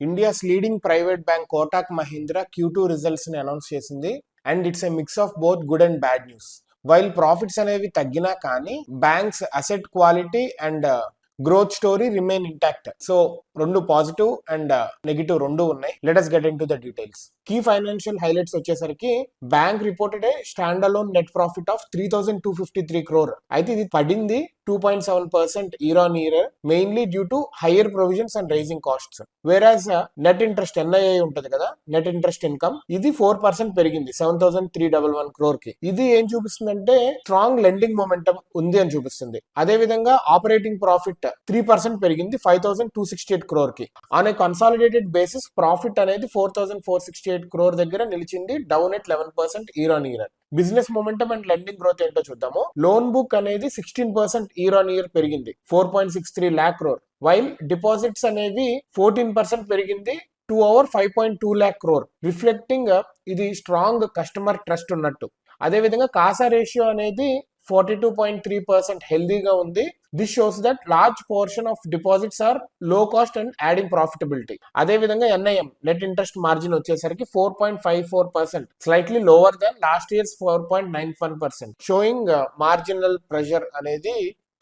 India's leading private bank Kotak Mahindra Q2 results ని announce చేసింది. And it's a mix of both good and bad news. While profits అనేవి తగ్గినా కానీ bank's asset quality and growth story remain intact. So రెండు positive and negative రెండు ఉన్నాయి. Let us get into the details. Key financial highlights వచ్చేసరికి bank reported a standalone net profit of 3,253 crore. అయితే ఇది పడింది 2.7% year on year, mainly due to higher provisions and rising costs. Whereas net interest NII ఉంటుంది కదా, net interest income, ఇది 4% పెరిగింది 7,311 crore కి. ఇది ఏం చూపిస్తుందంటే స్ట్రాంగ్ లెండింగ్ మొమెంటం ఉంది అని చూపిస్తుంది. అదే విధంగా ఆపరేటింగ్ ప్రాఫిట్ 3% పెరిగింది 5,268 crore కి. On a consolidated basis profit అనేది 4,468 crore దగ్గర నిలిచింది, down at 11% year on year. Business momentum and lending growth ఏంటో చూద్దాము. లోన్ బుక్ అనేది 16% ఇయర్ ఆన్ ఇయర్ పెరిగింది 4.63 lakh crore, వైల్ డిపాజిట్స్ అనేవి 14% పెరిగింది 5.2 lakh crore, రిఫ్లెక్టింగ్ ఇది స్ట్రాంగ్ కస్టమర్ ట్రస్ట్ ఉన్నట్టు. అదే విధంగా కాసా రేషియో అనేది 42.3% హెల్దీగా ఉంది. This shows that large portion of deposits are low cost and adding profitability. అదే విధంగా NIM నెట్ ఇంట్రెస్ట్ మార్జిన్ వచ్చేసరికి 4.54%, slightly lower than last years 4.91%, showing marginal pressure అనేది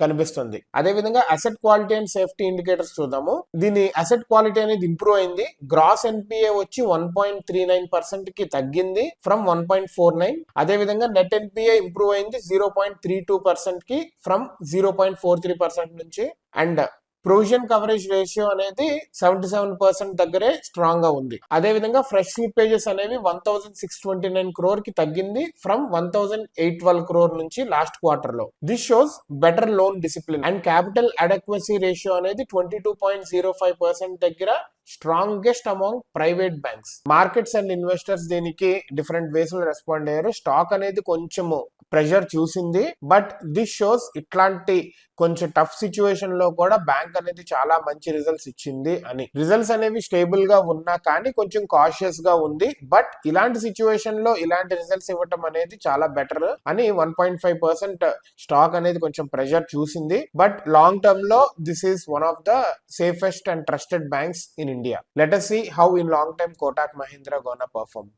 కనిపిస్తుంది. అదే విధంగా asset quality and safety indicators చూద్దాము. దీని అసెట్ క్వాలిటీ అనేది ఇంప్రూవ్ అయింది. గ్రాస్ NPA వచ్చి 1.39% కి తగ్గింది ఫ్రమ్ 1.49. అదే విధంగా నెట్ NPA ఇంప్రూవ్ అయింది 0.32% కి ఫ్రమ్ 0.43% నుంచి. అండ్ ప్రొవిజన్ కవరేజ్ రేషియో అనేది 77% దగ్గరే స్ట్రాంగ్ గా ఉంది. అదే విధంగా ఫ్రెష్ స్లిప్పేజెస్ అనేవి 1,629 crore కి తగ్గింది ఫ్రమ్ 1,812 crore నుంచి లాస్ట్ క్వార్టర్ లో. This shows better loan discipline. And capital adequacy ratio అనేది 22.05% దగ్గర strongest among private banks. Markets and investors దీనికి డిఫరెంట్ వేస్ లో రెస్పాండ్ అయ్యారు. స్టాక్ అనేది కొంచెము ప్రెషర్ చూసింది, బట్ దిస్ షోస్ ఇట్లాంటి కొంచెం టఫ్ సిచ్యువేషన్ లో కూడా బ్యాంక్ అనేది చాలా మంచి రిజల్ట్స్ ఇచ్చింది అని. రిజల్ట్స్ అనేవి స్టేబుల్ గా ఉన్నా కానీ కొంచెం కాషియస్ గా ఉంది, బట్ ఇలాంటి సిచ్యువేషన్ లో ఇలాంటి రిజల్ట్స్ ఇవ్వటం అనేది చాలా బెటర్ అని 1.5% స్టాక్ అనేది కొంచెం ప్రెషర్ చూసింది. బట్ లాంగ్ టర్మ్ లో this is one of the safest and trusted banks in India. Let us see how in long time Kotak Mahindra gonna perform.